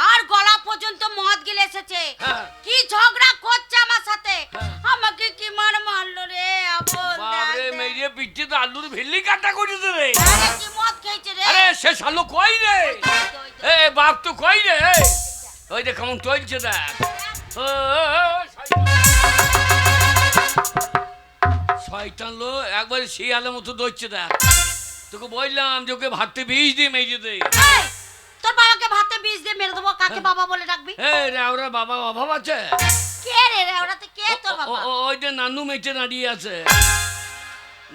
আর গলা পর্যন্ত মদ গিলে এসেছে। কি ঝগড়া করছে আমার সাথে, আমাকে কি মারলো রে আবল। বাবারে মেয়ে পিঠে তো আলুর ভেল্লি কাটা করেছে রে। কি মদ খেয়েছে রে? আরে সে শালো কই রে? এ বাপ তো কই রে? ওই দেখ কেমন চলছে দেখ। শয়তান লো একবার শিয়ালের মতো দৌড়ছে দেখ। তোকে বললাম যে ওকে ভাতে বিষ দিয়ে মেরে দে। তোর বাবাকে ভাতে বিষ দিয়ে মেরে দেবো, কাকে বাবা বলে ডাকবি? ওরা বাবা অভাব আছে? কে রে ওরাতে কে তোর বাবা? ওই যে নানু মেচে দাঁড়িয়ে আছে,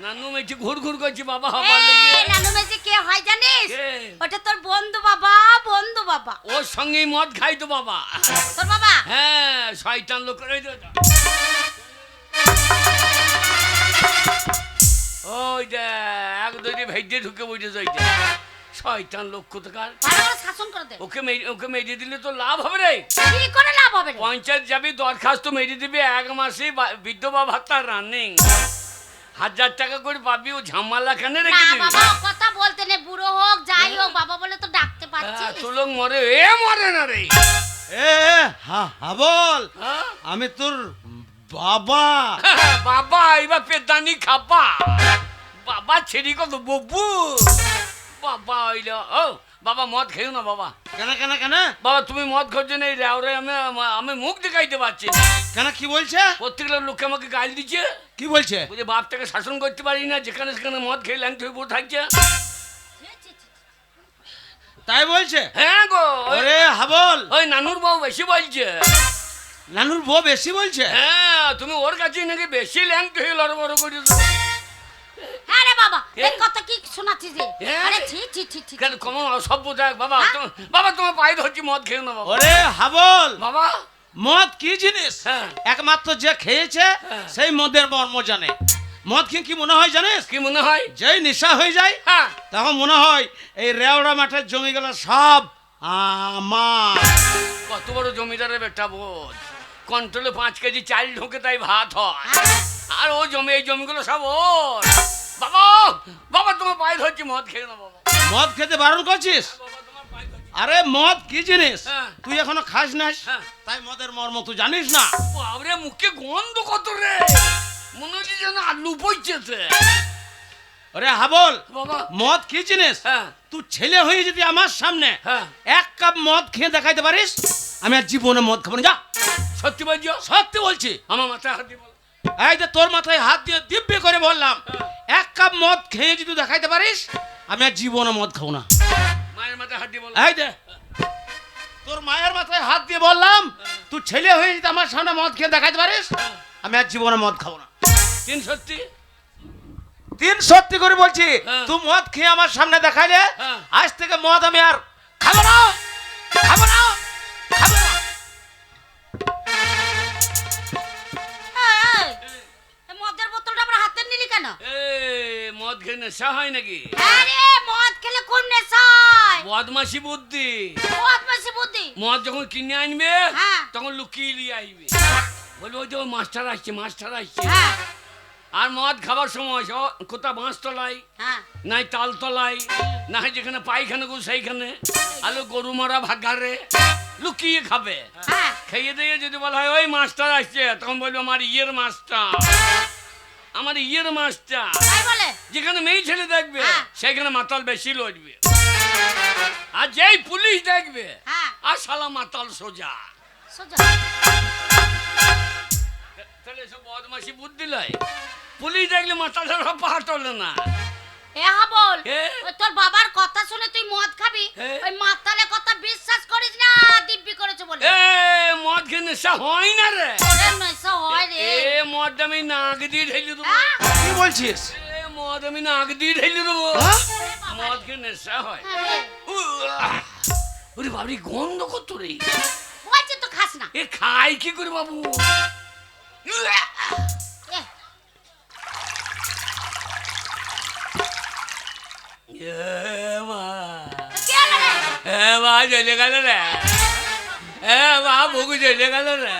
নানু মেচে ঘুর ঘুর করছে বাবা হবার লেগে। নানু মেচে কে হয় জানিস? ওটা তোর বন্ধু বাবা, বন্ধু বাবা। ওর সঙ্গে মদ খাই তো বাবা। তোর বাবা? হ্যাঁ শয়তান লোক। ওই যে এক দড়ি ভেজে ঢুকে বসেছে ওইটা শয়তান লোক কোথাকার। শাসন করে দে। ওকে মেরে দিলে তো লাভ হবে রে। কি করে লাভ হবে রে? পঞ্চায়েত যাবি দরখাস্ত মেরে দিবি, 1 মাসে বিধবা ভাতা রানিং 1000 টাকা করে পাবি। ও ঝামেলা খানে রেখে দিবি। বাবা কথা বলতে নে, বুড়ো হোক যাই হোক বাবা বলে তো ডাকতে পাচ্ছিস। তুই লোক মরে মরে না রে। হাবল আমি তোর বাবা। বাবা এবার পেদানি খাবা বাবা ছেড়ি কত ববু বাবা হইল। ও বাবা মদ খেও না বাবা। কেন কেন কেন বাবা তুমি মদ খাচ্ছ না, এই রেওরে আমি মুখ দেখাইতে পারছি না। কেন কি বলছে? প্রত্যেকটা লোককে আমাকে গাল দিচ্ছে। কি বলছে? বুঝে বাপটাকে শাসন করতে পারি না, যেখানে সেখানে মদ খেয়ে ল্যাংট হয়ে পড়ে থাকছে। তাই বলছে? হ্যাঁ গো। ওরে হাবল ওই নানুর বউ বেশি বলছে। নানুর বউ বেশি বলছে? হ্যাঁ তুমি ওর কাছে নাকি বেশি ল্যাংট হয়ে লড়বড় করেছো। হ্যাঁ রে বাবা, এই কথা কি শোনাচ্ছিস রে? আরে ছি ছি ছি ছি। কেন কেমন অসভ্য দেখ বাবা। বাবা তোমার পায়ে ধরছি মদ খেও না বাবা। ওরে হাবল বাবা মদ কি জিনিস একমাত্র যে খেয়েছে সেই মদের মর্ম জানে। মদ খেয়ে কি মনে হয় জানিস? কি মনে হয়? যেই নেশা হয়ে যায় তখন মনে হয় এই রেওড়া মাঠের জমিগুলো সব আমার। কত বড় জমিদারের বেটা বোঝ, কন্ট্রোলে 5 কেজি চাল ঢোকে তাই ভাত হয়। আর ও জমি এই জমিগুলো সব ওর। বাবা বাবা তোমার পায়ে ধরছি মদ খেয়ে না বাবা। মদ খেতে বারণ করছিস? আরে মদ কি জিনিস তুই এখনো খাস না, তাই মদের মর্ম তুই জানিস না। বাবরে মুখে গন্ধ কত রে, মনে হচ্ছে যেন আলু পড়ছে। আরে হাবল বাবা মদ কি জিনিস তুই ছেলে হয়ে যদি আমার সামনে 1 কাপ মদ খেয়ে দেখাইতে পারিস, আমি আর জীবনে মদ খাবো না। যা। সত্যি বলছো? সত্যি বলছি। আমার মাথায় হাত দিয়ে বল। এই যে তোর মাথায় হাত দিয়ে দিব্যি করে বললাম 1 কাপ মদ খেয়ে যদি দেখাইতে পারিস, আমি আর জীবনে মদ খাবো না। মায়ের মাথায় হাত দিয়ে বল। এই দে তোর মায়ের মাথায় হাত দিয়ে বললাম তুই ছেলে হয়ে যদি আমার সামনে মদ খেয়ে দেখাইতে পারিস, আমি আর জীবনে মদ খাবো না। 3 সত্যি? 3 সত্যি করে বলছি। তুই মদ খেয়ে আমার সামনে দেখাইলে আজ থেকে মদ আমি আর খাবো না, খাবো না, খাবো না। মদের বোতলটা আমার হাতে নিলি কেন? মদ খেয়ে নেশা হয় নাকি? আরে মদ খেলে কোন নেশা হয়? বদমাশি বুদ্ধি। বদমাশি বুদ্ধি। মদ যখন কিনে আনবে তখন লুকিয়ে নিয়ে আসবে, বলবে ওই যে মাস্টার আসছে মাস্টার আসছে। আর মদ খাবার সময় কোথা বাঁশ তলায় নাই তাল তলায় না যেখানে পায়খানা গো সেইখানে আলো গরু মারা ভাগারে লুকিয়ে খাবে। খেয়ে দিয়ে যদি বলা হয় ওই মাস্টার আসছে, তখন বলবে আমার ইয়ের মাস্টার, আমার ইয়ের মাস্টার। যেখানে মেয়ে ছেলে দেখবে সেখানে মাতাল বেশি লড়বে, আর যেই পুলিশ দেখবে আর শালা মাতাল সোজা। তাহলে সব বদমাশি বুদ্ধি লয়। পুলিশ দেখলে মাতাল পা টলে না। তোর বাবার কথা শুনে তুই মদ খাবি, ওই মাতালের কথা বিশ্বাস করিস না। দিব্যি করেছে বলে মদ খেয়ে নেশা হয় না রে। নেশা হয় রে। মদ আমি নাক দিয়ে ঢেলে দেবো। কি বলছিস? মদ আমি নাক দিয়ে ঢেলে দেবো। মদ খেয়ে নেশা হয়। ওরে বাবরি গন্ধ কত রে। বলছি তো খাস না। এ খাই কি করে বাবু? মা চলে গেল রে, মা বুকু চলে গেল রে।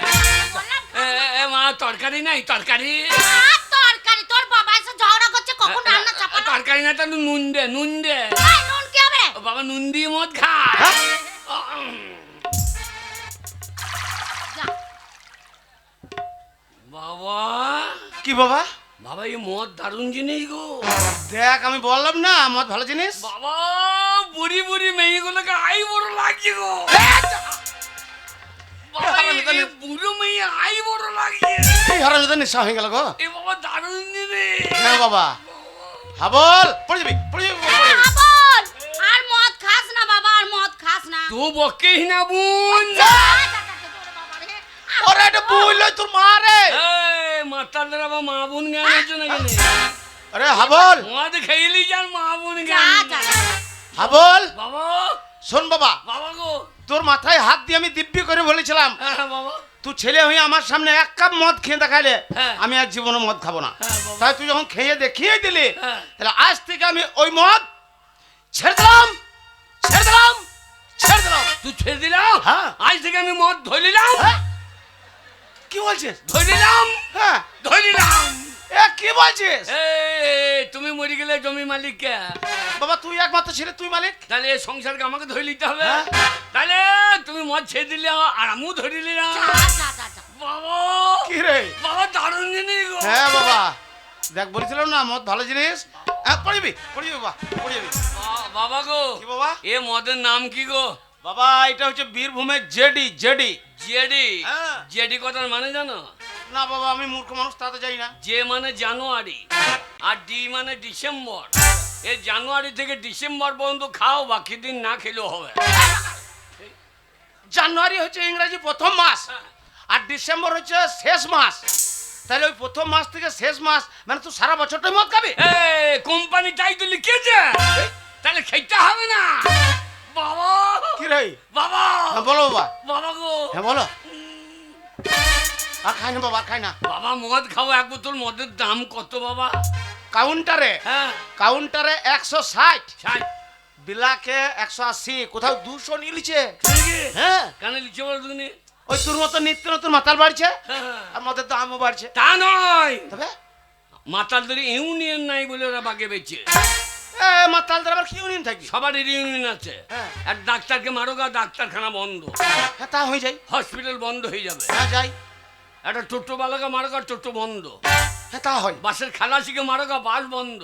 মা তরকারি নাই? তরকারি তরকারি তোর বাবা এসে ঝগড়া করছে কখন রান্না চাপানো। তরকারি না তো নুন দে, নুন দে। নুন কি হবে? বাবা নুন দিয়ে মদ খা। বাবা কি বাবা? বাবা এই মদ দারুণ জিনিস গো। দেখ আমি বললাম না মদ ভালো জিনিস। বাবা বুড়ি বুড়ি মেয়েগুলোকে আই বড় লাগছে গো। বাবা এই বুড়ো মেয়ে আই বড় লাগছে। এই হারামজাদা নেশা হয়ে গেল গো। এই বাবা দারুণ জিনিস। হ্যাঁ বাবা। হাবল পড়ে যাবি পড়ে যাবি। হাবল আর মদ খাস না বাবা, আর মদ খাস না। তো বকেই না বোন। ওরে এটা বইল তোর মা রে। এই মাতালরা বাবা মা বোন গান হচ্ছে না কেন? আরে হাবল মদ খেয়েলি যান মা বোন যা গান। যা। হাবল বাবা শোন বাবা, বাবা গো। তোর মাথায় হাত দিয়ে আমি দিব্যি করে বলেছিলাম হ্যাঁ বাবা। তুই ছেলে হয়ে আমার সামনে এক কাপ মদ খেয়ে দেখাইলে হ্যাঁ। আমি আর জীবনে মদ খাবো না। হ্যাঁ বাবা। তাই তুই যখন খেয়ে দেখিয়ে দিলি হ্যাঁ। তাহলে আজ থেকে আমি ওই মদ ছেড়ে দিলাম ছেড়ে দিলাম ছেড়ে দিলাম। তুই ছেড়ে দিলাম? হ্যাঁ। আজ থেকে আমি মদ ধরিলাম। হ্যাঁ? কি বলছিস? ধরিলাম হ্যাঁ ধরিলাম। এ কি বলছিস? এই তুমি মরে গেলে জমি মালিক কে? বাবা তুই একমাত্র ছেলে, তুই মালিক। তাহলে এই সংসারকে আমাকে ধরে নিতে হবে। হ্যাঁ। তাহলে তুমি মদ ছেড়ে দিলে আর আমিও ধরে নিলাম। যা যা যা যা। বাবা কি রে? বাবা দারুণ জিনিস গো। হ্যাঁ বাবা দেখ বলেছিলাম না মদ ভালো জিনিস। পড়িবি পড়িবি বাবা পড়িবি। বাবা গো কি বাবা? এ মদের নাম কি গো? বাবা এটা হচ্ছে বীরভূমের জেডি জেডি। জেডি। হ্যাঁ। জেডি কথার মানে জানো? না বাবা আমি মূর্খ মানুষ তাতে যাই না। জে মানে জানুয়ারি আর ডি মানে ডিসেম্বর। এই জানুয়ারি থেকে ডিসেম্বর পর্যন্ত খাও, বাকি দিন না খেলেও হবে। জানুয়ারি হচ্ছে ইংরেজি প্রথম মাস আর ডিসেম্বর হচ্ছে শেষ মাস। তাহলে ওই প্রথম মাস থেকে শেষ মাস মানে তুই সারা বছরটাই মদ খাবি? এই কোম্পানি তাই তো লিখেছে, তাহলে খেতে হবে না। বাবা কি রে? বাবা হ্যাঁ বলো বাবা। বাবা গো। হ্যাঁ বলো। আর খাই না বাবা খাই না। বাবা মদ খাবো, এক বোতল মদের দাম কত বাবা? কাউন্টারে হ্যাঁ কাউন্টারে 160, 60 বিলাকে 180, কোথাও 200 নিলিছে। নাকি? হ্যাঁ কানে লিখে বল তুমি। ওই তোর মতো নিত্য নতুন মাতাল বাড়ছে হ্যাঁ। আর মদের দামও বাড়ছে। তা নয়, তবে মাতালদের ইউনিয়ন নাই বলে ওরা বাগে বেচে। এ মাতালদের আবার কি ইউনিয়ন থাকবে? সবারই ইউনিয়ন আছে। হ্যাঁ। এক ডাক্তারকে মারো গা, ডাক্তারখানা বন্ধ, হ্যাঁ তা হয়ে যায়। হসপিটাল বন্ধ হয়ে যাবে। হ্যাঁ যাই। একটা টোটো বালাকে মারো গা, টোটো বন্ধ। হ্যাঁ তা হয়। বাসের খালাসিকে মারো গা, বাস বন্ধ।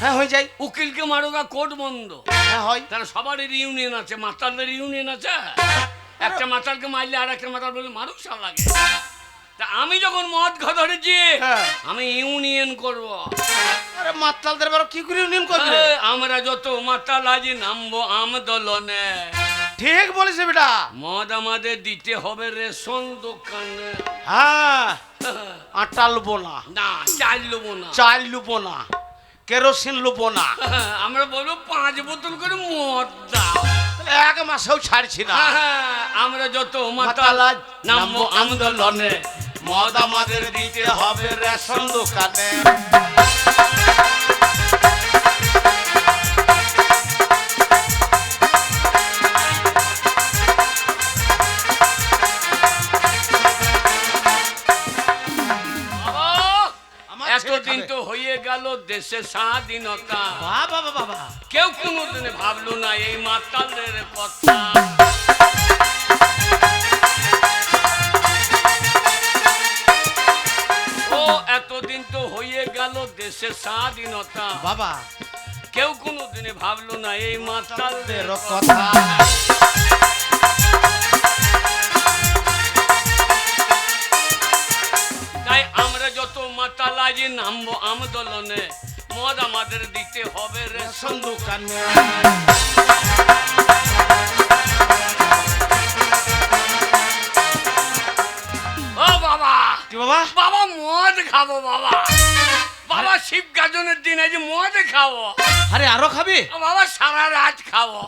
হ্যাঁ হয়ে যায়। উকিলকে মারো গা, কোর্ট বন্ধ। হ্যাঁ হয়। তারা সবারই ইউনিয়ন আছে, মাতালদের ইউনিয়ন আছে। একটা মাতালকে মারলে আর একটা মাতাল বলে মারুক সাল লাগে। তা আমি যখন মদ খা ধরেছি হ্যাঁ। আমি ইউনিয়ন করব। আরে মাতালদের আবার কি করে ইউনিয়ন করবে? আমরা যত মাতাল আজ নামবো আন্দোলনে। ঠিক বলেছে বেটা। মদ আমাদের দিতে হবে রেশন দোকানে। হ্যাঁ আটা লুবো না, না চাল নেবো না, চাল লুবো না, কেরোসিন লুবো না। আমরা বলবো 5 বোতল করে মদ দাও। তাহলে এক মাসেও ছাড়ছি না। আমরা যত মাতাল মাতাল আজ নামবো আন্দোলনে। মদ আমাদের দিতে হবে রেশন দোকানে। আমার ছেলে এতদিন খাবে। তো হয়ে গেল দেশে স্বাধীনতা, বাবা বাবা বাবা। কেউ কোনোদিনে ভাবলো না এই মাতালের কথা। ও এতদিন তো হয়ে গেল দেশে স্বাধীনতা, বাবা কেউ কোনোদিনে ভাবলো না এই মাতালদের এর কথা। তাই আমরা যত মাতাল আজ নামবো আন্দোলনে। মদ আমাদের দিতে হবে রেশন রেশন দোকানে। ও বাবা কি বাবা? বাবা মদ খাবো বাবা। বাবা শিব গাজনের দিন আজ মদ খাবো। আরে আরো খাবি? ও বাবা সারা রাত খাবো।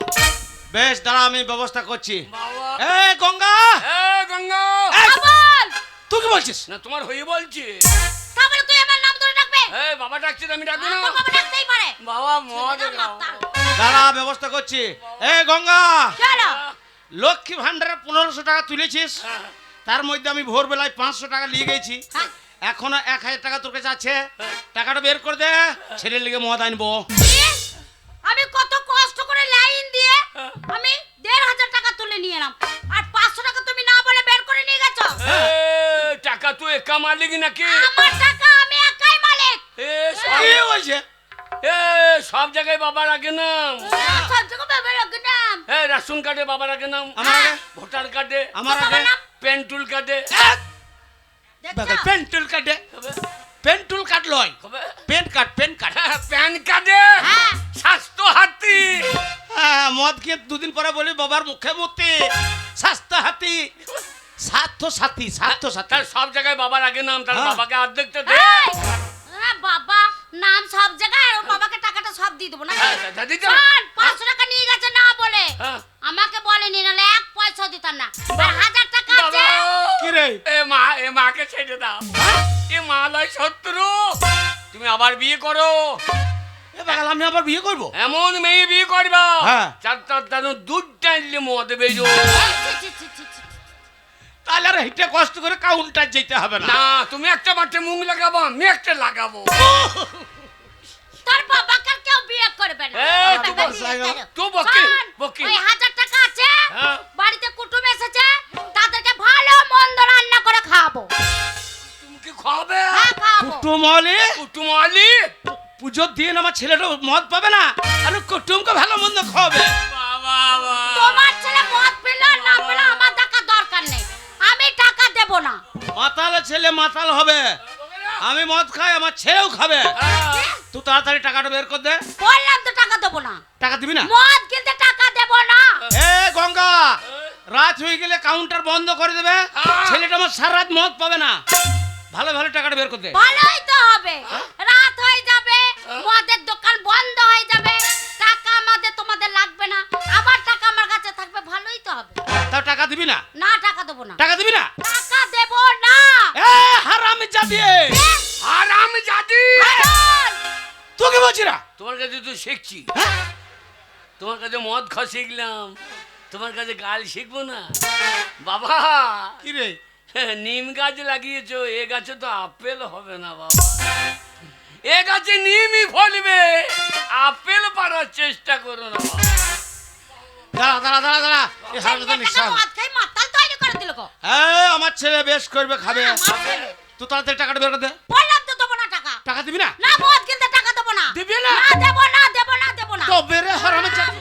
বেশ দাঁড়া আমি ব্যবস্থা করছি। বাবা এ গঙ্গা, এ গঙ্গা। হাবল তুই কি বলছিস? না তোমার হয়ে বলছি। তাহলে তুই আমার নাম ধরে ডাকবে? এ বাবা ডাকছে আমি ডাকবো না। তোর বাবা ডাকতেই পারে। বাবা মদ ছেলেটা খাবো। মাতাল। দাঁড়া ব্যবস্থা করছি। এ গঙ্গা, চলো। লক্ষ্মী ভান্ডারে 1500 টাকা তুলেছিস, তার মধ্যে আমি ভোরবেলায় 500 টাকা নিয়ে গেছি। হ্যাঁ। এখনো 1000 টাকা তোর কাছে আছে, টাকাটা বের করে দে, ছেলের লেগে মদ আনবো। আমি কত কষ্ট করে লাইন দিয়ে আমি 1500 টাকা তুলে নিয়ে এলাম, আর 500 টাকা তুমি না বলে বের করে নিয়ে গেছো। এ টাকা তুই একা মালিক নাকি? আমার টাকা আমি একাই মালিক। এ কি হয়েছে? সব জায়গায় বাবার আগে নাম, সব জায়গায় বাবার আগে নাম। রেশন কার্ডে বাবার আগে নাম, আমার আগে, ভোটার কার্ডে আমার আগে, পেন্টুল কার্ডে। বাগাল পেন্টুল কাটে, পেন্টুল কাট লয়, পেন কাট, পেন কাট, প্যান কার্ডে স্বাস্থ্য হাতি। হ্যাঁ, মদ খেয়ে দুদিন পরে বলি বাবার মুখে মূর্তি স্বাস্থ্য হাতি, স্বার্থ সাথী, স্বার্থ সাথী। তার সব জায়গায় বাবার আগে নাম, তার বাবাকে অর্ধেকটা দে। বাবা নাম সব জায়গায়, আর ওর বাবাকে টাকাটা সব দিয়ে দেবো না। দাদি চল 500 টাকা নিয়ে গেছে না বলে, আমাকে বলেনি, নাহলে 1 পয়সা দিতাম না। আর 1000 টাকা আছে। কি রে? এ মাকে ছেড়ে দাও, এ মা লয় শত্রু। তুমি আবার বিয়ে করো। এ বাগাল আমি আবার বিয়ে করব? এমন মেয়ে বিয়ে করবা হ্যাঁ। চার দুধ টানলে মদ বেজো। ছি, ছি, ছি, ছি। তাহলে আর হেঁটে কষ্ট করে কাউন্টার যেতে হবে না। না, তুমি একটা মাঠে মুখ লাগাবো, আমি একটা লাগাবো। তোর বাবাকে আর কেউ বিয়ে করবে না। তুই বকি। ওই 1000 টাকা আছে, হ্যাঁ। বাড়িতে কুটুম এসেছে, তাদেরকে ভালো মন্দ রান্না করে খাওয়াবো। তুমি কি খাবে? হ্যাঁ, খাওয়াবো। কুটুমলি, কুটুমালি পুজোর দিন আমার ছেলেটা মদ পাবে না, আর কুটুমকে ভালো মন্দ খাওয়াবে। বাবা, তোমার ছেলে মদ পেল না পেল আমার টাকা দরকার নেই, আমি টাকা দেব না। মাতাল ছেলে মাতাল হবে, আমি মদ খাই, আমার ছেলেও খাবে। তুই তাড়াতাড়ি টাকাটা বের কর দে। বললাম তো টাকা দেব না। টাকা দিবি না? মদ কিনতে টাকা দেব না। এ গঙ্গা, রাত হয়ে গেলে কাউন্টার বন্ধ করে দেবে, ছেলেটা আমার সারা রাত মদ পাবে না। ভালো ভালো টাকাটা বের কর দে। ভালোই তো হবে, রাত হয়ে যাবে, মদের দোকান বন্ধ হয়ে যাবে, টাকা আমাদের তোমাদের লাগবে না, আমার টাকা আমার কাছে থাকবে, ভালোই তো হবে। তাও টাকা দিবি না? না, টাকা দেব না। টাকা দিবি না? টাকা দেব না। এ হারামি জাতি, হারামি জাতি। তুই কি বলছিস? তোমার কাছে তো শিখছি, হ্যাঁ? তোমার কাছে মদ খাওয়া শিখলাম, তোমার কাছে গাল শিখবো না? বাবা, কি রে? নিম গাছ লাগিয়েছো, এ গাছে তো আপেল হবে না বাবা, এ গাছে নিমই ফলবে, আপেল পাড়ার চেষ্টা করো না বাবা। দাঁড়া দাঁড়া দাঁড়া দাঁড়া, এই হারামি তো নিঃশ্বাস। মদ খাই মাতাল তৈরি করে দিল গো। হ্যাঁ, আমার ছেলে বেশ করবে, খাবে। আমার ছেলে। তুই তাড়াতাড়ি টাকাটা বের কর দে। বললাম তো দেব না টাকা। টাকা দিবি না? না, মদ কিনতে টাকা দেব না। দিবি না? না, দেব না, দেব না, দেব না। তো বেরে হারামি জাতি।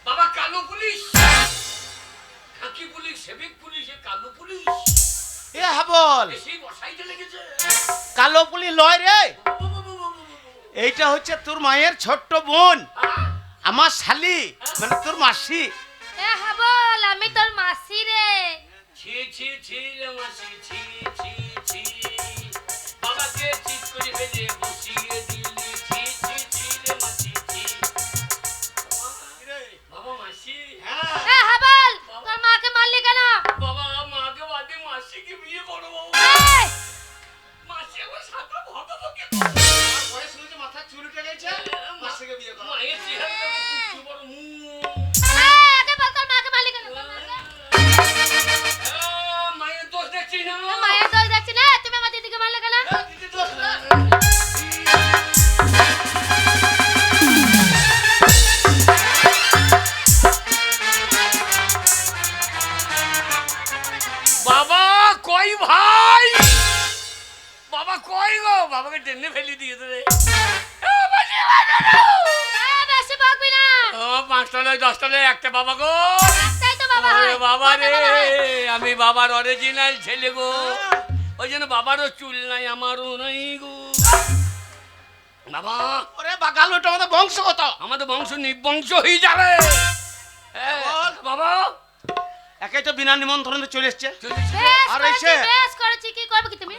বাবা কালো পুলিশ, খাকি পুলিশ, সেবিক পুলিশ, এ কালো পুলিশ, এ হাবল, সেই বসাইতে লেগেছে। কালো পুলি লয় রে, এইটা হচ্ছে তোর মায়ের ছোট্ট বোন, আমার শালি, মানে তোর মাসি। এ হাবল, আমি তোর মাসি রে। ছি ছি ছি রে মাসি, ছি ছি ছি, বাবাকে ঠিক করে ফেলে বসিয়ে দিলি, ছি ছি ছি রে মাসি, ছি। বাবা মাসি, এ হাবল, তোর মাকে মারলি কেন? বাবা মাকে বাদে মাসিকে বিয়ে করো বাবা। এই, মাসি আমার সাথে ভগবকে আমার বয়স হয়েছে, মাথা চুল উঠে গেছে, মাসিকে বিয়ে করো। মায়ের চেহারা খুব বড় মুখ। আগে বল তোর মাকে মারলি কেন? মায়ের দোষ দেখছি না, মায়ের দোষ দেখছি না, তুমি আমার দিদিকে মারলে কেন? দিদি দোষ না। বাবা কই ভাই, বাবা কই গো, বাবাকে টেনে ফেলে দিয়েছে রে। বেশি বকবি না। 5 তলায় 10 তলায় একটা বাবা গো। একটাই তো বাবা ওরে হয়। বাবা রে, কটা বাবা হয়? আমি বাবার অরিজিনাল ছেলে গো, ওই জন্য বাবারও চুল নাই, আমারও নাই গো। বাবা, ওরে বাগাল, ওটা আমাদের বংশগত। আমাদের বংশ নিবংশ হয়ে যাবে। বাবা একাই তো বিনা নিমন্ত্রণে চলে এসছে। চলেছে। বেশ আর করেছি, এসে? বেশ করেছি, কি করবে কি তুমি?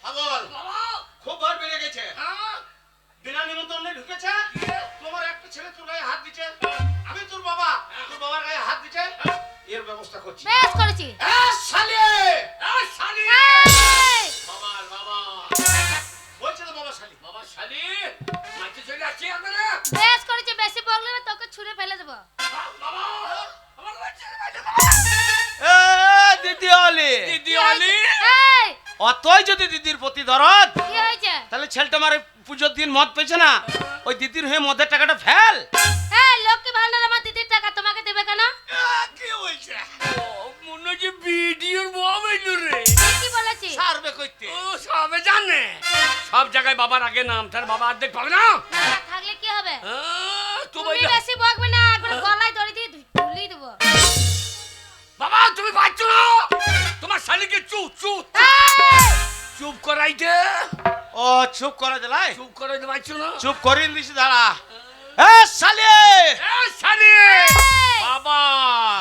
হাবল, বাবা, খুব ভয় পেয়ে গেছে। হ্যাঁ? বিনা নিমন্ত্রণে ঢুকেছে, তোমার একটা ছেলে তোর গায়ে হাত দিচ্ছে, আমি তোর বাবা, তোর বাবার গায়ে হাত দিচ্ছে, এর ব্যবস্থা করছি। বেশ করেছি। শালি, শালি, এই! বাবার বাবা। শালি মাটি চলে আসছে এখন বেশ করেছি, বেশি বকলে না তোকে ছুঁড়ে ফেলে দেবো। বাবা আমার বাচ্চা এ দিদি অলি, দিদি অলি এই, অতই যদি দিদির প্রতি দরদ, কি হয়েছে? তাহলে ছেলেটা আমার পুজোর দিন মদ পেয়েছে না, ওই দিদির হয়ে মদের টাকাটা ফেল। এই লক্ষ্মী ভান্ডার আমার দিদির টাকা তোমাকে দেবে কেন? কি হয়েছে? মনে হচ্ছে ভিডিওর বউ এলো রে। কি বলেছি? সারবে কইতে। ও সবে জানে, সব জায়গায় বাবার আগে নাম, তার বাবা অর্ধেক পাবে না। টাকা থাকলে কি হবে? তুমি তুমি বেশি বকবে না, একবার গলায় দড়ি দিয়ে ঝুলিয়ে দেবো। বাবা তুমি পাচ্ছো না, তোমার শালিকে চুপ চুপ এই, চুপ করাইতে, ও চুপ করে দিলাই, চুপ করাইতে পারছো না। চুপ করিয়ে দিছি, দাঁড়া। এ শালি, এ শালি এই। বাবা,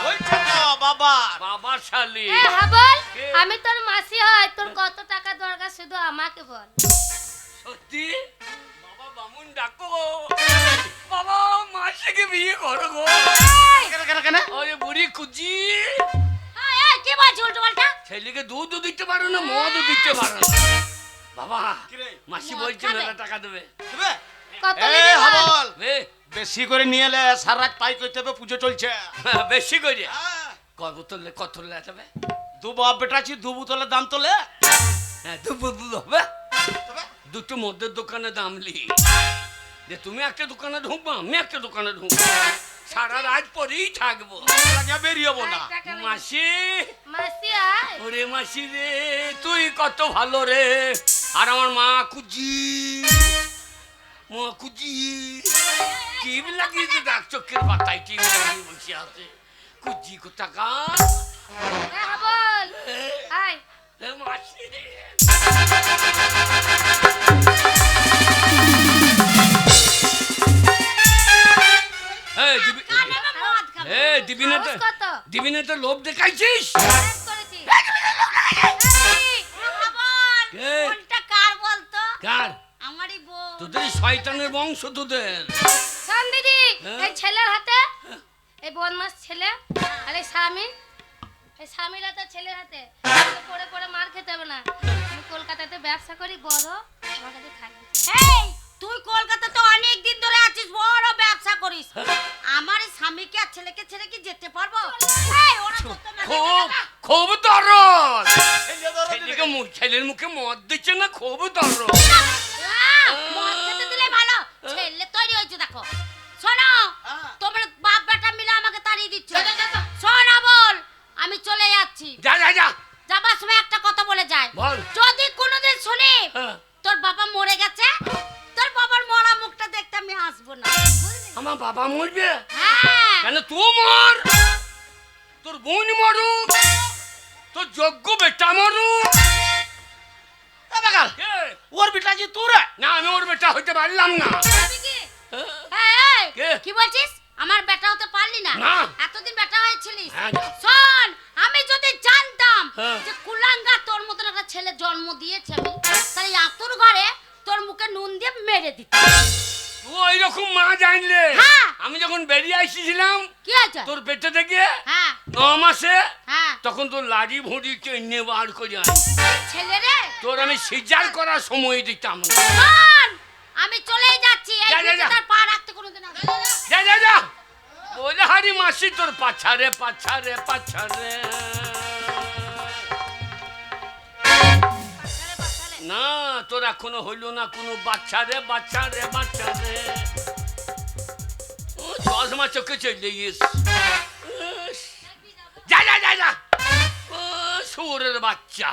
বলছো তো বাবা। বাবা শালি এ হাবল, কে? আমি তোর মাসি হয়, তোর কত টাকা দরকার শুধু আমাকে বল। সত্যি বাবা বামুন ডাকো, বাবা মাসিকে বিয়ে করো গো। কেন কেন কেন? ওরে বুড়ি কুজি, এই, কি বলছিস উল্টো পাল্টা? ছেলেকে দুধও দিতে পারো না, মদও দিতে পারো না। বাবা কি রে? মাসি মদ বলছে খাবে? মেলা টাকা দেবে। দেবে? কত এ নিবি বল? হাবল, বে বেশি করে নিয়ে এলে সারা রাত পাই করতে হবে, পুজো চলছে। বেশি করে হ্যাঁ। কত যাবে? দু বাপ বেটা আছি, দু বোতলের দাম তোলে। হ্যাঁ দুধ হবে, তবে দুটো মদের দোকানে দাম লি যে তুমি একটা দোকানে ঢুকবো, আমি একটা দোকানে ঢুকবো, সারা রাত পরেই থাকবো, আগে বেরিয়েবো না। টাকা নেই। মাসি মাসি আয়। ওরে মাসি রে তুই কত ভালো রে, আর আমার মা কুজি, মা কুজি টিম লাগিয়েছে, ডাক চোখের পাতায় টিম লাগিয়ে বসে আছে, কুজি কোথাকা এ হাবল, আয়। মাসি রে। এই দিবি, কানে না মদ খাবো। এই দিবিনে তো, সাহস কত? দিবিনে তো লোভ দেখাইছিস। বেশ করেছি। এই, হাবল, কে? কোনটা কার বলতো? কার? আমারই বউ। তোদের শয়তানের বংশ তোদের। শোন দিদি, হ্যাঁ? এই ছেলের হাতে, এই বদমাস ছেলে, আর এই স্বামী, এই স্বামীর হাতে ছেলের হাতে, এগুলো পড়ে পড়ে মার খেতে হবে না। আমি কলকাতাতে ব্যবসা করি, বড় আমার কাছে থাকবি। এই, তুই কলকাতাতে অনেক দিন ধরে আছিস, বড় ব্যবসা করিস, আমার এই স্বামীকে আর ছেলেকে ছেড়ে কি যেতে পারবো? এই, ওরা কত না খুব খুব দরদ, ছেলের মুখে মদ দিচ্ছে না, খুব দরদ। মদ খেতে দিলে ভালো, ছেলে তৈরি হয়েছে দেখো। শোনো, তোমরা বাপ বেটা মিলে আমাকে তাড়িয়ে দিচ্ছ। শোনা বল, আমি চলে যাচ্ছি। যা যা যা যাবার সময় একটা কথা বলে যায়, বল। যদি কোনোদিন শুনি হ্যাঁ। তোর বাবা মরে গেছে, তোর বাবার মরা মুখটা দেখতে আমি আসবো না, বুঝলি? আমার বাবা মরবে হ্যাঁ, কেন? তুই মর, তোর বোন মরুক, তোর যোগ্য বেটা মরুক। এ বাগাল, কে? ওর বেটা আছি তোরা। না আমি ওর বেটা হইতে পারলাম না। ভাবি কি? এই, কে? কি বলছিস? আমার বেটা হতে পারলি না? না। এতদিন বেটা হয়েছিলিস। হ্যাঁ। শোন, আমি যদি জানতাম হ্যাঁ। যে কুলাঙ্গা তোর মতন একটা ছেলে জন্ম দিয়েছে, আমি তাহলে আতুর ঘরে তোর মুখে নুন দিয়ে মেরে দিতাম। তুই ওইরকম মা জানলে, হ্যাঁ। আমি যখন বেরিয়ে আসছিলাম কি হয়েছে? তোর পেটে থেকে হ্যাঁ 9 মাসে, হ্যাঁ, তখন তোর লাড়ি ভুঁড়ি টেনে বার করে আনি, ছেলে রে। তোর আমি সিজার করার সময় দিতাম না। শোন, আমি চলেই যাচ্ছি, এই যা, যা, যা। তার পা রাখতে কোনোদিন আসবে না। যা যা যা বলে হারি মাসি তোর পাছারে পাছারে পাছারে। পাছালে, পাছালে। না তোর এখনো হইল না কোনো বাচ্চারে বাচ্চারে বাচ্চারে। ও 10 মাস চোখে চলে গিয়েছ। যা যা যা যা ও সুরের বাচ্চা।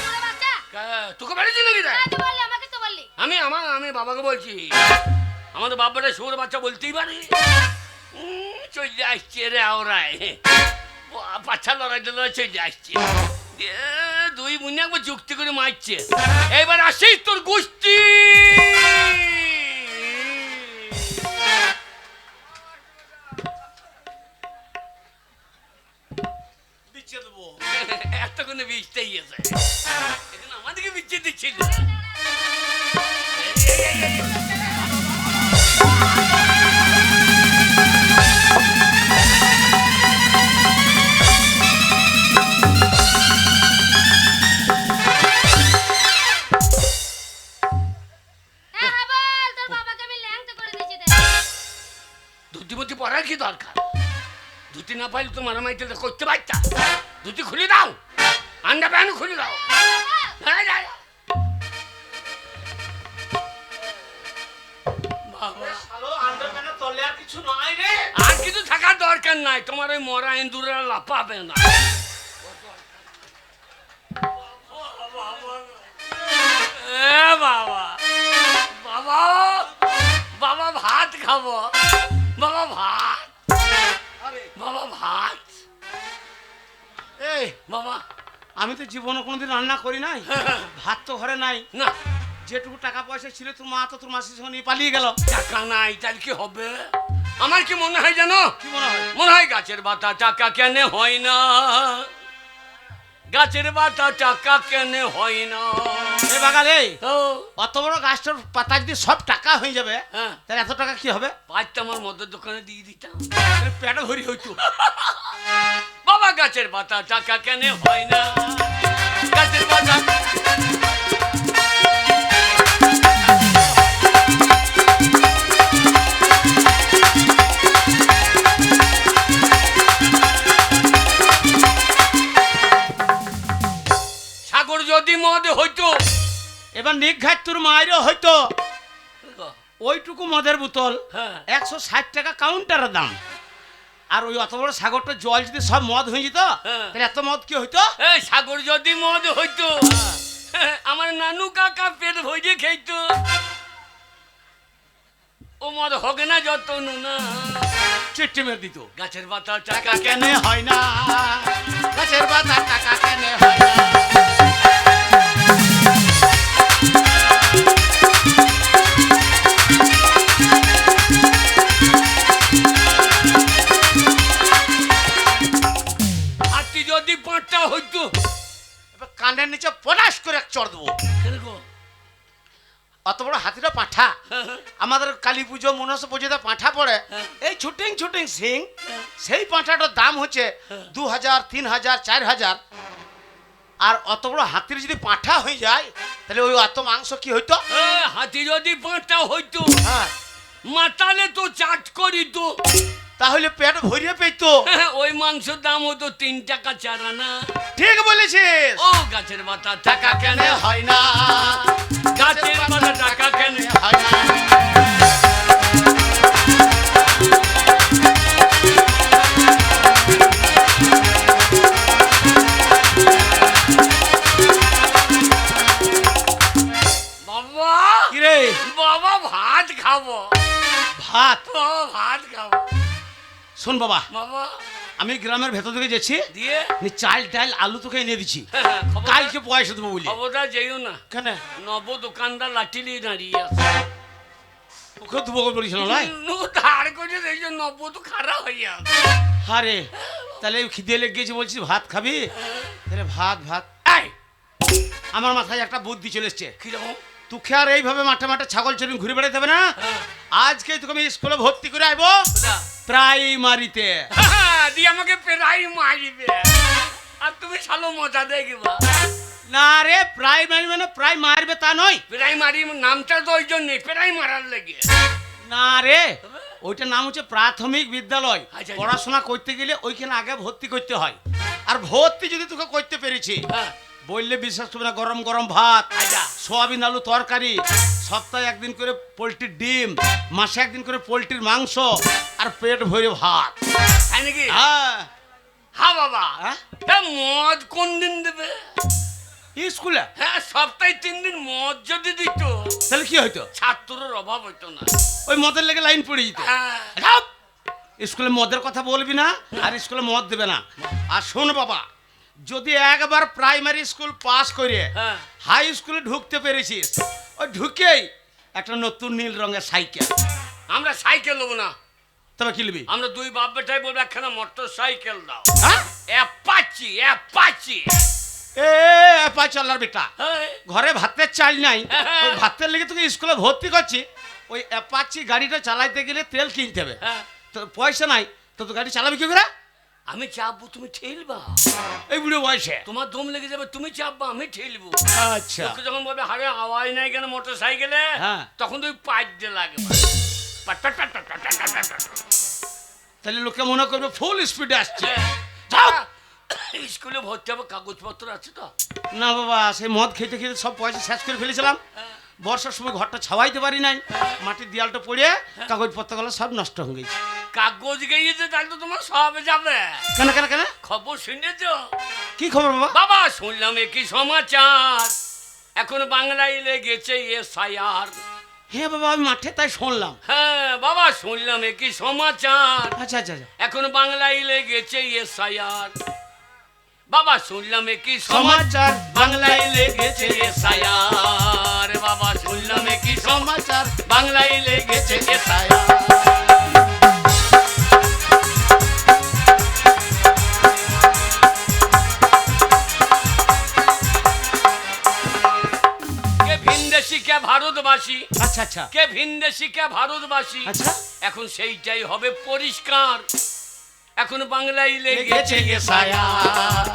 ওরে বাচ্চা, তোকে বেড়েছি নাকি রে? তুই বললি, আমাকে তো বললি। আমি বাবাকে বলছি, আমাদের বাবাটা সুর বাচ্চা বলতেই পারে। চলে আসছে রে ওরাই, পাচ্ছা লড়াই লড়াই চলে আসছে। দুই বুনি একবার যুক্তি করে মারছে। এবার আসিস তোর গোষ্ঠী। বিচ্ছে দেবো। এতক্ষণে বীজটাই আছে, এজন্য আমাদেরকে বিচ্ছে দিচ্ছিল। ধুতিমতি পরার কি দরকার? ধুতি না পাইলে তো মারামারিতে করতে পারতা। ধুতি খুলে দাও, আন্ডা প্যান্ট খুলে দাও। হ্যাঁ, যা, যা। বাবা, আর কিছু নয় রে। আর কিছু থাকার দরকার নাই, তোমার ওই মরা ইন্দুরা লাফাবে না। এ বাবা, বাবা, বাবা ভাত খাবো, বাবা ভাত, বাবা ভাত। এই বাবা, আমি তো জীবনে কোনোদিন রান্না করি নাই, ভাত তো ঘরে নাই। না যেটুকু টাকা পয়সা ছিল তোর মা তো তোর মাসির সঙ্গে নিয়ে পালিয়ে গেল। টাকা নাই, তাহলে কি হবে? আমার কি মনে হয় জানো? কি মনে হয়? মনে হয় গাছের পাতা টাকা কেন হয় না, গাছের পাতা টাকা কেন হয় না। এ বাগালে ও, অত বড় গাছটার পাতা যদি সব টাকা হয়ে যাবে, হ্যাঁ, তাহলে এত টাকা কি হবে? পাঁচটা আমার মদের দোকানে দিয়ে দিতাম, তাহলে পেটে ভরি হইতো। বাবা গাছের পাতা টাকা কেন হয় না, গাছের পাতা। সাগর যদি মদ হইতো, এবার নিঘাত তোর মায়েরও হয়তো ওইটুকু মদের বোতল হ্যাঁ, 160 টাকা কাউন্টারের দাম। আর ওই অত বড় সাগরটা জল যদি সব মদ হয়ে যেত, হ্যাঁ। তাহলে এত মদ কি হইতো? এই সাগর যদি মদ হইতো, আমার নানু কাকা পেট ভরে খেইতো। ও মদ হবে না যত নুনা, চিট্টি মেরে দিত। গাছের পাতা টাকা কেন কেন হয় না, গাছের পাতা টাকা কেন হয় না? হাতি যদি পাঁচটা হইতো, এবার কানের নিচে পটাশ করে এক চড় দেবো। অত বড় হাতিটা পাঠা, আমাদের কালী পুজো মনসা পুজোতে পাঁঠা পড়ে, এই ছুটিং ছুটিং সিং, সেই পাঁঠাটার দাম হচ্ছে 2000, 3000, 4000। আর অত বড় হাতির যদি পাঁঠা হয়ে যায়, তাহলে ওই অত মাংস কি হইতো? হাতি যদি পাঁচটা হইতো, হ্যাঁ, মাতালে তো চাট করিত, তাহলে পেট ভরিয়ে পেতো। ওই মাংসের দাম হতো 3 টাকা 4 আনা। ঠিক বলেছিস। ও গাছের পাতা টাকা কেন হয় না, গাছের পাতা টাকা কেন হয় না। বাবা, কিরে বাবা ভাত খাবো, ভাত? বাবা ভাত খাবো। শোন বাবা, বাবা আমি গ্রামের ভেতর থেকে যাচ্ছি, দিয়ে চাল ডাল আলু তোকে এনে দিচ্ছি, খবরদার- কালকে পয়সা দেবো বলি। খবরদার যেও না, কেন নব দোকানদার লাঠি নিয়ে দাঁড়িয়ে আছে। ওকে দেবো বলেছিল না? ধার করে এই যে নব তো খারাপ হয়ে আছে। আরে তাহলে খিদে লেগে গেছে, বলছিস ভাত খাবি? আরে ভাত ভাত। এই আমার মাথায় একটা বুদ্ধি চলে এসছে। কিরকম? তোকে আর এইভাবে মাঠে মাঠে ছাগল চড়ুন ঘুরে বেড়াতে হবে না। হ্যাঁ। আজকে তোকে আমি স্কুলে ভর্তি করে আইবো, কোথা? প্রাইমারিতে। দিয়ে আমাকে প্রায় মারিবে, আর তুমি শালো মজা দেখবা। না রে, প্রাইমারি মানে প্রায় মারবে তা নয়। প্রায় মারি নামটা তো ওই জন্যে, প্রায় মারার লেগে। না রে, ওইটার নাম হচ্ছে প্রাথমিক বিদ্যালয়। আচ্ছা। পড়াশোনা করতে গেলে ওইখানে আগে ভর্তি করতে হয়। আর ভর্তি যদি তোকে করতে পেরেছি, হ্যাঁ, বললে বিশ্বাস করবে না, গরম গরম ভাত, আচ্ছা। সোয়াবিন আলু তরকারি, সপ্তাহে একদিন করে পোলট্রির ডিম, মাসে একদিন করে পোলট্রির মাংস, আর পেট ভরে ভাত। তাই নাকি? হ্যাঁ হ্যাঁ বাবা, হ্যাঁ? হ্যাঁ, মদ কোন দিন দেবে? স্কুলে হ্যাঁ, সপ্তাহে 3 দিন মদ যদি দিত, তাহলে কি হইতো? ছাত্রের অভাব হইতো না। ওই মদের লেগে লাইন পড়ে যেত। হ্যাঁ, স্কুলে মদের কথা বলবি না, আর স্কুলে মদ দেবে না। আর শোন বাবা, যদি একবার প্রাইমারি স্কুল পাস করে হ্যাঁ। হাই স্কুলে ঢুকতে পেরেছিস, ওই ঢুকেই একটা নতুন নীল রঙের সাইকেল। আমরা সাইকেল নেবো না, তবে কি নিবি? আমরা দুই বাপ বেটাই বলবো একখানা মোটর সাইকেল দাও। হ্যাঁ? Apache, Apache. এ পা চলার বেটা, হ্যাঁ, ঘরে ভাতের চাল নাই, হ্যাঁ। ওই ভাতের লেগে তোকে স্কুলে ভর্তি করছি। ওই অ্যাপাচি গাড়িটা চালাইতে গেলে তেল কিনতে হবে, হ্যাঁ। তো পয়সা নাই, তো গাড়ি চালাবি কি করে? আমি চাপবো, তুমি ঠেলবা। এই বুড়ো বয়সে তোমার দম লেগে যাবে, তুমি চাপবা, আমি ঠেলবো। আচ্ছা। তোকে যখন বলবে হারে আওয়াজ নাই কেন মোটর সাইকেলে, হ্যাঁ। তখন তুই পাইপ দিয়ে লাগবে। পাট পাট পাট পাট পাট পাট পাট পাট। তাহলে লোকে মনে করবে ফুল স্পিডে আসছে। যাও স্কুলে ভর্তি হবে, কাগজপত্র আছে তো? না বাবা, সেই মদ খেতে খেতে সব পয়সা শেষ করে ফেলেছিলাম। বর্ষার সময় ঘরটা ছাওয়াইতে পারি নাই, মাটির দেয়ালটা পড়ে কাগজপত্রগুলো সব নষ্ট হয়ে গেছে। কাগজ গিয়েছে তাহলে তো তোমার সব যাবে। কেন কেন কেন? খবর শুনেছ? কি খবর বাবা? বাবা শুনলাম কি সমাচার, এখন বাংলায় লেগেছে এসআইআর। হ্যাঁ বাবা, আমি মাঠে তাই শুনলাম। হ্যাঁ বাবা শুনলাম কি সমাচার, আচ্ছা আচ্ছা আচ্ছা। এখন বাংলায় লেগেছে এসআইআর। বাবা শুনলাম কি সমাচার বাংলায় লেগেছে এসআইআর। বাবা শুনলাম কি সমাচার বাংলায় লেগেছে এসআইআর। কে ভিনদেশি কে ভারতবাসী, আচ্ছা আচ্ছা কে ভিনদেশি কে ভারতবাসী, আচ্ছা। এখন সেইটাই হবে পরিষ্কার। এখন বাংলায় লেগেছে লেগেছে এসআইআর।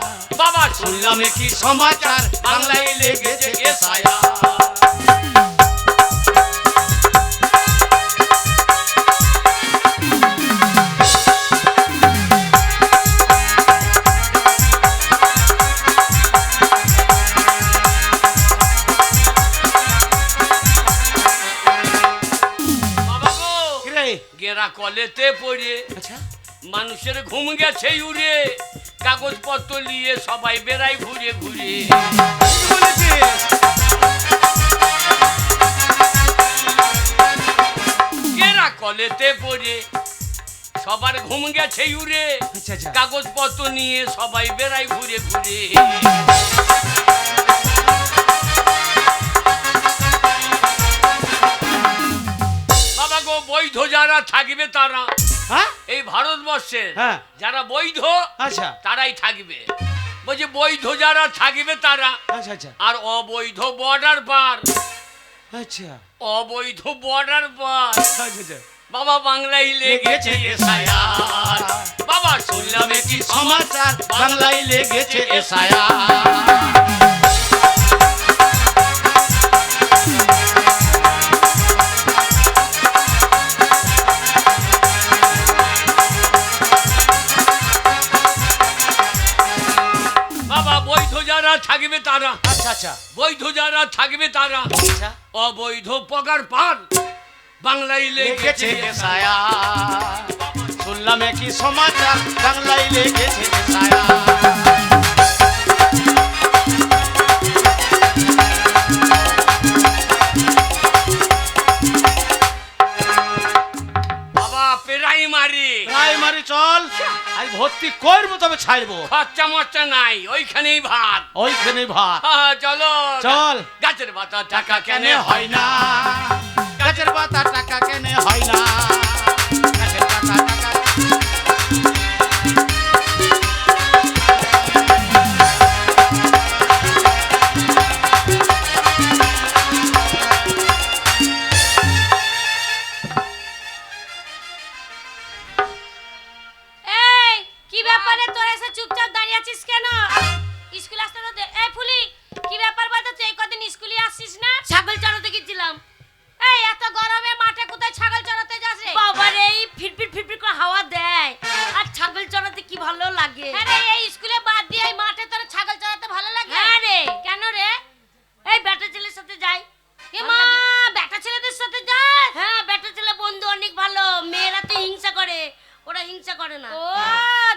বাবা শুনলাম কি সমাচার বাংলায় লেগেছে এসআইআর। বাবা গো, কি রে? গেরা কলেতে পড়ে আচ্ছা মানুষের ঘুম গেছে উড়ে, কাগজপত্র নিয়ে সবাই বেড়ায় ঘুরে ঘুরে। কি বলেছিস? গেরা কলেতে পড়ে সবার ঘুম গেছে উড়ে, আচ্ছা আচ্ছা। কাগজপত্র নিয়ে সবাই বেড়ায় ঘুরে ঘুরে। বাবা গো, বৈধ যারা থাকবে তারা হ্যাঁ এই ভারতবর্ষের, হ্যাঁ। যারা বৈধ আচ্ছা তারাই থাকবে। বলছি বৈধ যারা থাকবে তারা, আচ্ছা আচ্ছা আর অবৈধ বর্ডার পার, আচ্ছা অবৈধ বর্ডার পার। আচ্ছা আচ্ছা। বাবা বাংলায় লেগেছে এসআইআর। বাবা শুনলাম কি সমাচার বাংলায় লেগেছে এসআইআর। বাবা বৈধ যারা থাকবে তারা, আচ্ছা আচ্ছা বৈধ যারা থাকবে তারা, আচ্ছা। অবৈধ পগার পার, বাংলায় লেগেছে লেগেছে এসআইআর। শুনলাম কি সমাচার বাংলায় লেগেছে এসআইআর। বাবা প্রাইমারি প্রাইমারি চল, আজ ভর্তি করবো তবে ছাড়বো। খরচা মরচা নাই, ওইখানেই ভাত। ওইখানে ভাত। হ্যাঁ, চলো চল। গাছের পাতা টাকা কেন কেনে হয় না, গাছের পাতা টাকা কেনে হয় না, গাছের পাতা টাকা। এই কি ব্যাপারে তোরা এসে চুপচাপ দাঁড়িয়ে আছিস কেন? স্কুল আসতে তো এই ফুলি, কি ব্যাপার বলতো? তুই এই কদিন স্কুলে আসছিস না? ছাগল চড়াতে গেছিলাম। এই এত গরমে মাঠে কোথায় ছাগল চড়াতে যাস রে? বাবারে, এই ফিরফির ফিরফির করে হাওয়া দেয় আর ছাগল চড়াতে কি ভালো লাগে। আরে এই স্কুলে বাদ দিয়ে এই মাঠে তোর ছাগল চড়াতে ভালো লাগে? হ্যাঁ রে। কেন রে? এই বেটা ছেলের সাথে যাই। এ মা, বেটা ছেলেদের সাথে যাস? হ্যাঁ, বেটা ছেলে বন্ধু অনেক ভালো। মেয়েরা তো হিংসা করে, ওরা হিংসা করে না। ও,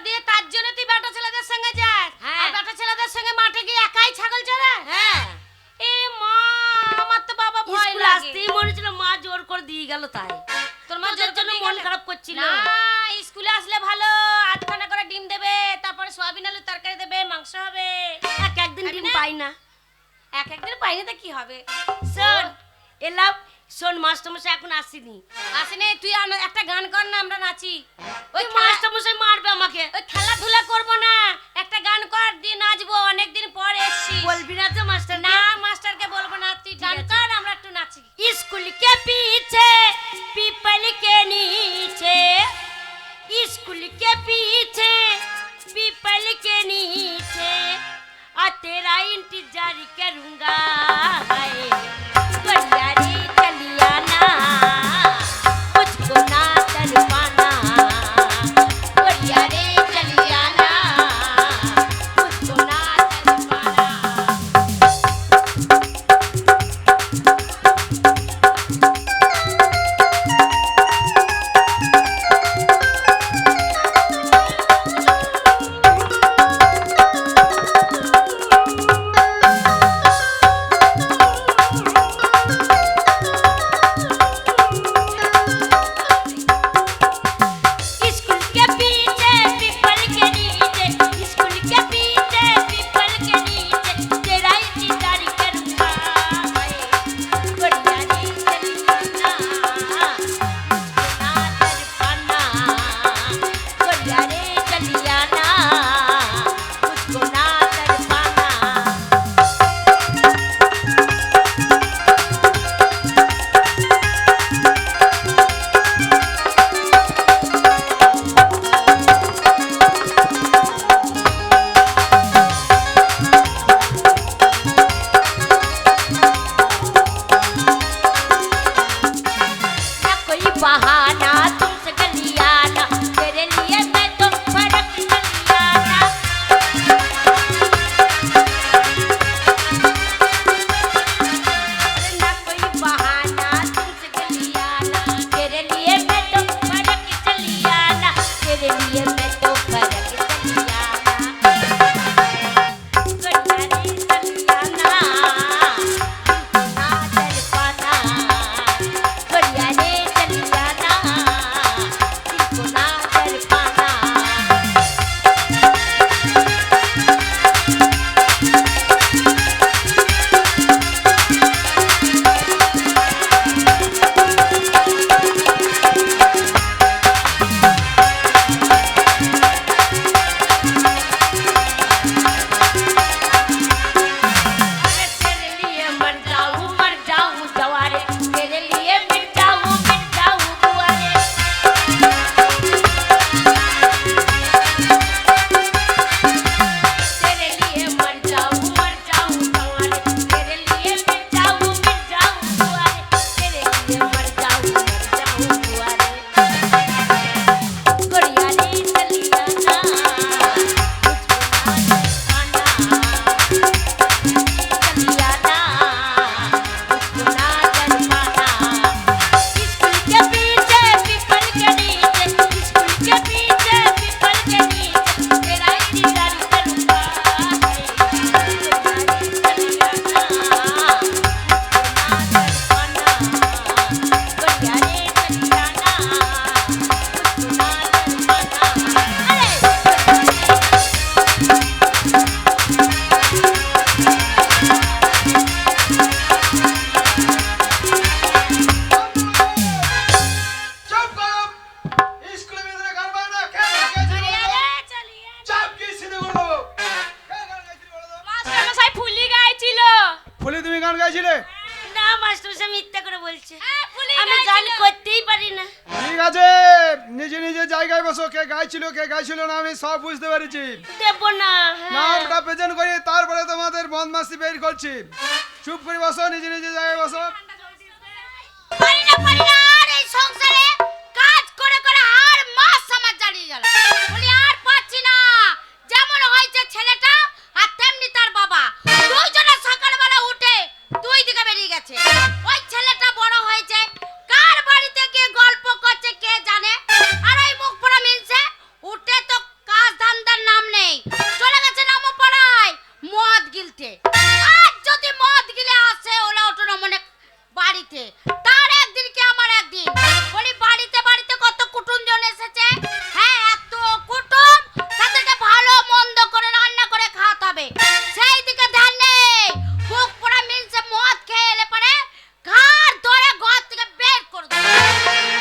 দিয়ে তার জন্য তুই বেটা ছেলেদের সঙ্গে যাস? আর বেটা ছেলেদের সঙ্গে মাঠে গিয়ে একাই ছাগল চড়াস? হ্যাঁ। এ মা, আমার তো বাবা ভয় লাগে। আসতেই মনে ছিল মা জোর করে দিয়ে গেল, তাই তোর মা জোর জন্য মন খারাপ করছিল। না, স্কুলে আসলে ভালো, আধখানা করে ডিম দেবে, তারপরে সয়াবিন আলুর তরকারি দেবে, মাংস হবে। একদিন ডিম পাই না, একদিন পাই না তো কি হবে? শোন এলাম, শোন মাস্টারমশাই এখন আসেনি। তুই একটা গান কর না, আমরা নাচি। ওই মাস্টারমশাই মারবে আমাকে। ওই খেলাধুলা করবো না, একটা গান কর, দিয়ে নাচবো। অনেকদিন পর এসছি। বলবি না তো মাস্টার? না, মাস্টারকে বলবো না, তুই গান কর, আমরা একটু নাচি। স্কুল কে পিছে পিপল के नीचे, स्कूल के पीछे पीपल के नीचे, आ तेरा इंतजार करूंगा, गलिया रे चलिया ना, मुझको ना तड़पाना, গান গাইছিলে? না মাস্টার সাহেব মিথ্যা করে বলছে, আমি গান করতেই পারি না। ঠিক আছে, নিজে নিজে জায়গায় বসো। কে গাইছিল না আমি সব বুঝতে পেরেছি। দেব না। নামটা প্রেজেন্ট করি, তারপরে তোমাদের বদমাশি বের করছি। চুপ করে বসো, নিজে নিজে জায়গায় বসো। পারি না আর এই সংসারে কাজ করে করে আর মাস আমার জ্বালিয়ে গেল। বলি আর পাচ্ছি না। যেমন হয়েছে ছেলেটা আর তেমনি তার বাবা, দুইজনে সকালবেলা উঠে দুই দিকে বেরিয়ে গেছে। ওই ছেলেটা বড় হয়েছে, কার বাড়িতে গিয়ে গল্প করছে কে জানে। আর ওই মুখ পড়া মিলছে উঠে তো কাজ ধান্দার নাম নেই, চলে গেছে নামো পড়ায় মদ গিলতে। আর যদি মদ গিলে আসে ওলা ওঠো মনে বাড়িতে, তার একদিন কি আমার একদিন। বলি বাড়িতে বাড়িতে কত কুটুমজন এসেছে, হ্যাঁ এত কুটুম, তাদেরকে ভালো মন্দ করে রান্না করে খাওয়াতে হবে, সেই দিকে ধ্যান নেই। বুক পোড়া মিলছে মদ খেয়ে এলে পরে ঘাড় ধরে ঘর থেকে বের করে দেবে।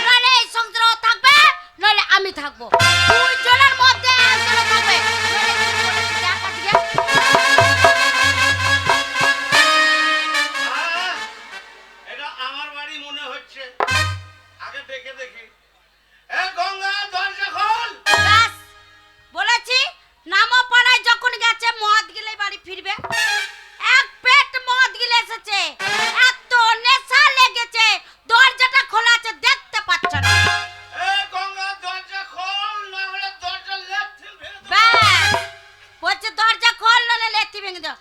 নইলে এই সংসারও থাকবে, নইলে আমি থাকবো। দুই জনের মধ্যে একজনে থাকবে, নইলে কি বলেছি দেখা দিকে। এটা আমার বাড়ি মনে হচ্ছে, আগে দেখে দেখি। এ গঙ্গা, দরজা খোল। ব্যাস, বলেছি নামো পাড়ায় যখন গেছে মদ গিলে বাড়ি ফিরবে। এক পেট মদ গিলে এসেছে, এত নেশা লেগেছে দরজাটা খোলা আছে দেখতে পাচ্ছ না। এ গঙ্গা, দরজা খোল, না হলে দরজা লেফট ভেঙে দেব। ব্যাস, বলছে দরজা খোল নাহলে লেথি ভেঙে দাও।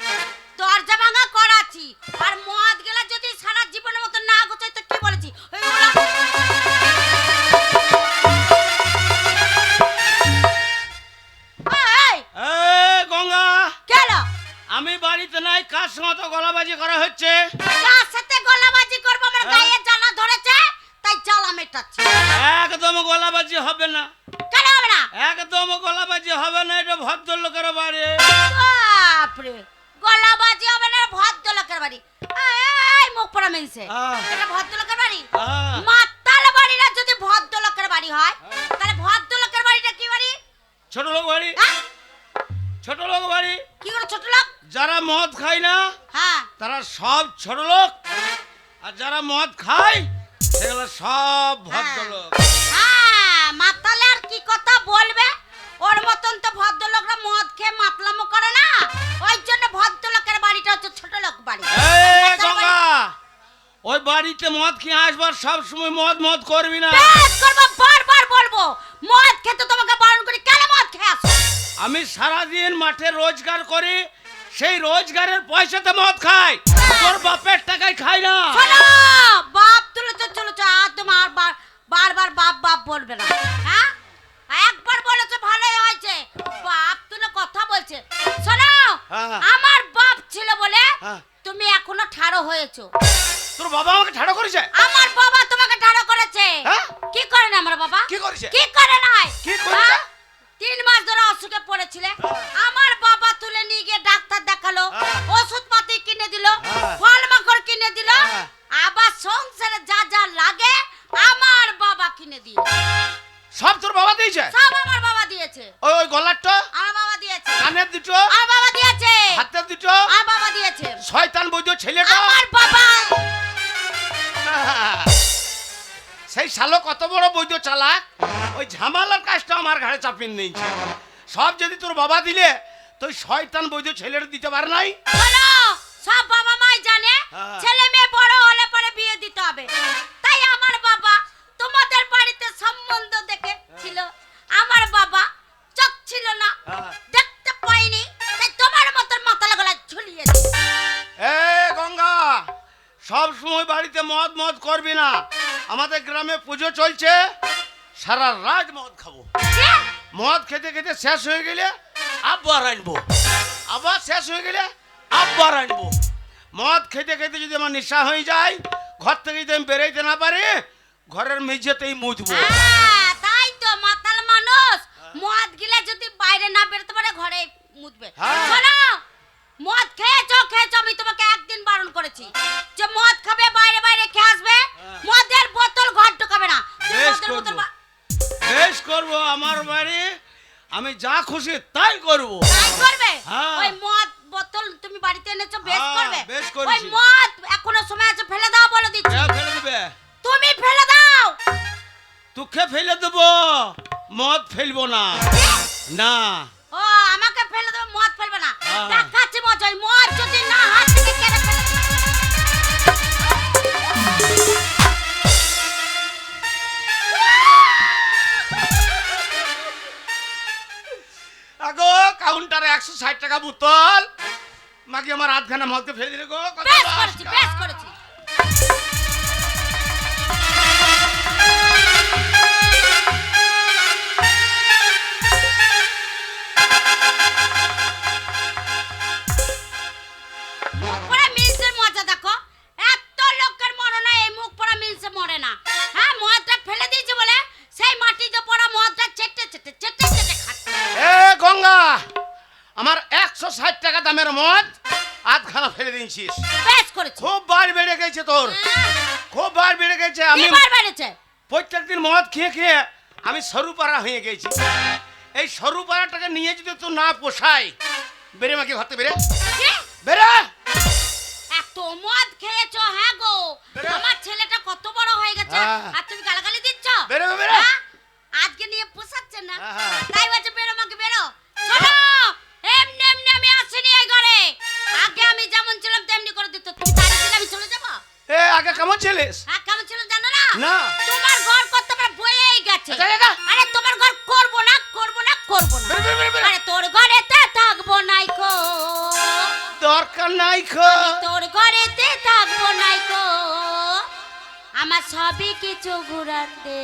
দরজা ভাঙা করাচ্ছি, আর মদ গেলে যদি সারা জীবনের মতো না গোছাই তো কি বলেছি ওইগুলো। এই, এ গঙ্গা, গেল আমি বাড়িতে নাই, কার সঙ্গে তো গলাবাজি করা হচ্ছে? কার সাথে গলাবাজি করবো? আমার গায়ে জ্বালা ধরেছে তাই জ্বালা মেটাচ্ছি। একদম গলাবাজি হবে না, কেন হবে না? একদম গলাবাজি হবে না, এটা ভদ্রলোকের বাড়ি। বাপরে, গলাবাজি হবে না, ভদ্রলোকের বাড়ি। এই মুখ পড়া মেনছে, আহ। এটা ভদ্রলোকের বাড়ি? আহ। মাতাল বাড়িরা যদি ভদ্রলোকের বাড়ি হয়, তাহলে ভদ্রলোকের বাড়িটা কি বাড়ি? ছোট লোক বাড়ি, হ্যাঁ? ছোট লোক বাড়ি। কি করে ছোট লোক? যারা মদ খায় না হ্যাঁ, তারা সব ছোট লোক, আর যারা মদ খায় সেগুলো সব ভদ্রলোক। হ্যাঁ, মাতালে আর কি কথা বলবে? ওর মতন তো ভদ্রলোকরা মদ খেয়ে মাতলামো করে না, ওই জন্য ভদ্রলোকের বাড়িটা হচ্ছে ছোট লোক বাড়ি। এই গঙ্গা, ওই বাড়িতে মদ খেয়ে আসবার সব সময় মদ মদ করবি না। বেশ করবো, বারবার বলবো মদ খেতে তোমাকে বারণ করি, কেন মদ খেয়ে আসো? আমি সারাদিন মাঠে রোজগার করি, সেই রোজগারের পয়সাতে মদ খাই, তোর বাপের টাকায় খাই না। শোনো, বাপ তুলেছো চলেছো, আর তোমার বারবার বাপ বাপ বলবে না। হ্যাঁ, একবার বলেছো ভালোই হয়েছে, বাপ তুলে কথা বলছে। শোনো, হ্যাঁ। আমার বাপ ছিল বলে হ্যাঁ। তুমি এখনো ঠাড়ো হয়েছো। তোর বাবা আমাকে ঠাড়া করেছে? আমার বাবা তোমাকে ঠাড়ো করেছে। হ্যাঁ? কি করে না আমার বাবা? কি করেছে? কি করে নাই? কি করেছে? হ্যাঁ? 3 মাস ধরে অসুখে পড়েছিলে, আমার বাবা তুলে নিয়ে গিয়ে ডাক্তার দেখালো, হ্যাঁ। ওষুধ পাতি কিনে দিল, হ্যাঁ। ফল মাকড় কিনে দিল, হ্যাঁ। আবার সংসারে যা যা লাগে আমার বাবা কিনে দিয়ে, সব তোর বাবা দিয়েছে? সব আমার বাবা দিয়েছে। ওই ওই গলারটা, আমার বাবা দিয়েছে, কানের দুটো, আমার বাবা দিয়েছে, হাতের দুটো, আমার বাবা দিয়েছে, শয়তান বৈদ্য ছেলেটা। আমার বাবা। সেই শালো কত বড় বৈদ্য চালাক, ওই ঝামেলার কাজটা আমার ঘাড়ে চাপিয়ে নিয়েছে। সব যদি তোর বাবা দিলে তুই শয়তান বৈদ্য ছেলেটা দিতে পারে নাই। শোনো, সব বাবা মাই জানে হ্যাঁ। ছেলে মেয়ে বড় হলে পরে বিয়ে দিতে হবে, তাই আমার বাবা তোমাদের বাড়িতে সম্বন্ধ দেখেছিল। আমার বাবা চোখ ছিল না, হ্যাঁ। দেখতে পাইনি, তাই তোমার মতন মাথালা গলায় ঝুলিয়ে দিই। এ গঙ্গা, সব সময় বাড়িতে মদ মদ করবি না। আমাদের গ্রামে পুজো চলছে, সারা রাত মদ খাবো। মদ খেতে খেতে শেষ হয়ে গেলে আবার আনবো, আবার শেষ হয়ে গেলে আবার আনবো। মদ খেতে খেতে যদি আমার নেশা হয়ে যায়, ঘর থেকে যদি আমি বেরোইতে না পারি, ঘরের মেঝেতেই মুছবো। তাই তো মাতাল মানুষ মদ গিলে যদি বাইরে না বেরোতে পারে ঘরে মুতবে। হ্যাঁ। শোনো, মদ খেয়েছো, আমি তোমাকে একদিন বারণ করেছি যে মদ খাবে বাইরে বাইরে খেয়ে আসবে, মদের বোতল ঘর ঢোকাবে না। বেশ মদের বোতল করবো, বেশ করবো। আমার বাড়ি আমি যা খুশি তাই করবো। তাই করবে? হ্যাঁ। ওই মদ বোতল তুমি বাড়িতে বাড়িতে এনেছো বেশ হ্যাঁ, করবে বেশ ওই করেছি। মদ এখনো সময় আছে ফেলে দাও বলে দিচ্ছি হ্যাঁ, ফেলে দেবে। তুমি ফেলে দাও তোকে ফেলে দেবো, মদ ফেলবো না। না ও আমাকে ফেলে দেবে মদ ফেলবে না হ্যাঁ। দেখাচ্ছি মজা ওই মদ যদি না হাত থেকে কেড়ে ফেলে আগো কাউন্টারে 160 টাকা বোতল, মাকে আমার আধখানা মদকে ফেলে দিলে গো। কত বেশ বাস করেছি গা। বেশ করেছি মুখ পোড়া মিলসের মজা দেখো এত লোকের মরনা এই মুখ পোড়া মিলসে মরে না হ্যাঁ মদটা ফেলে দিয়েছে বলে সেই মাটিতে পড়া মদটা চেটে চেটে চেটে চেটে খাচ্ছে এ গঙ্গা, আমার 160 টাকা দামের মদ আধখানা ফেলে দিয়েছিস। বেশ করেছি খুব বার বেড়ে গেছে তোর, খুব বার বেড়ে গেছে। আমি এবার বেড়েছে প্রত্যেকদিন মদ খেয়ে খেয়ে আমি সরু পাড়া হয়ে গেছি। এই সরু পাড়াটাকে নিয়ে যদি তো না পোষায়, বেরে মাকে ঘরতে বেরে কি? বেরে। এত মদ খেয়েছো হ্যাঁ গো বেরো। আমার ছেলেটা কত বড় হয়ে গেছে হ্যাঁ। আর তুমি গালাগালি দিচ্ছ বেরো, বেরো। হ্যাঁ? আজকে নিয়ে পোষাচ্ছে না হ্যাঁ। তাই বলছে বেরো আমাকে বেরো শোনো এমনি এমনি আমি আসিনি এই ঘরে আগে আমি যেমন ছিলাম তেমনি করে দিত তুমি তাড়িয়ে দিলে আমি চলে যাবো এ আগে কেমন ছিলিস? হ্যাঁ কেমন ছিল জানো না না। তোমার ঘর করতে আমার বয়েই গেছে আচ্ছা, আচ্ছা। আরে তোমার ঘর করবো না করবো না করবো না বেরো, বেরো, বেরো, বেরো। আরে তোর ঘরেতে থাকবো নাই কো দরকার নাই খো। তোর ঘরেতে থাকবো নাই কো আমার সবই কিছু ঘুরাতে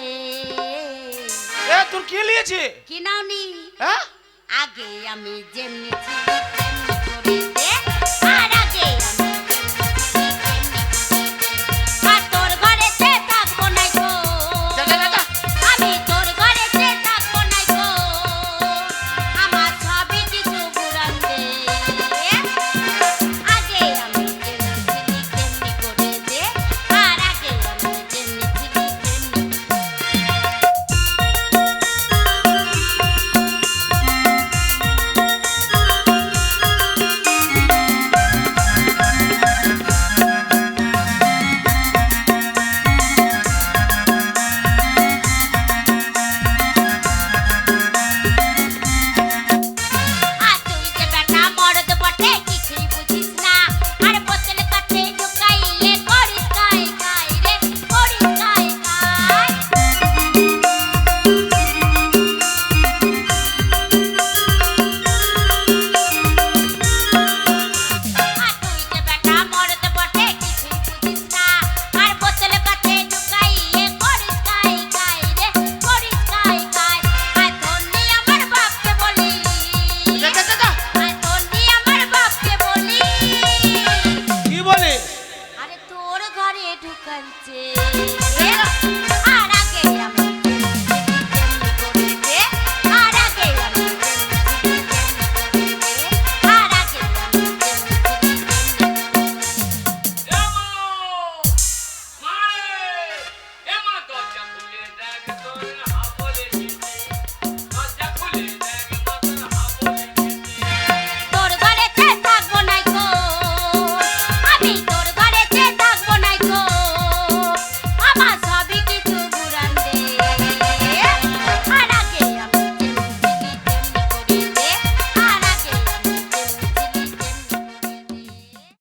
এ তোর কি লিয়েছে? কি নাওনি হ্যাঁ আগে আমি যেমনি ছিলাম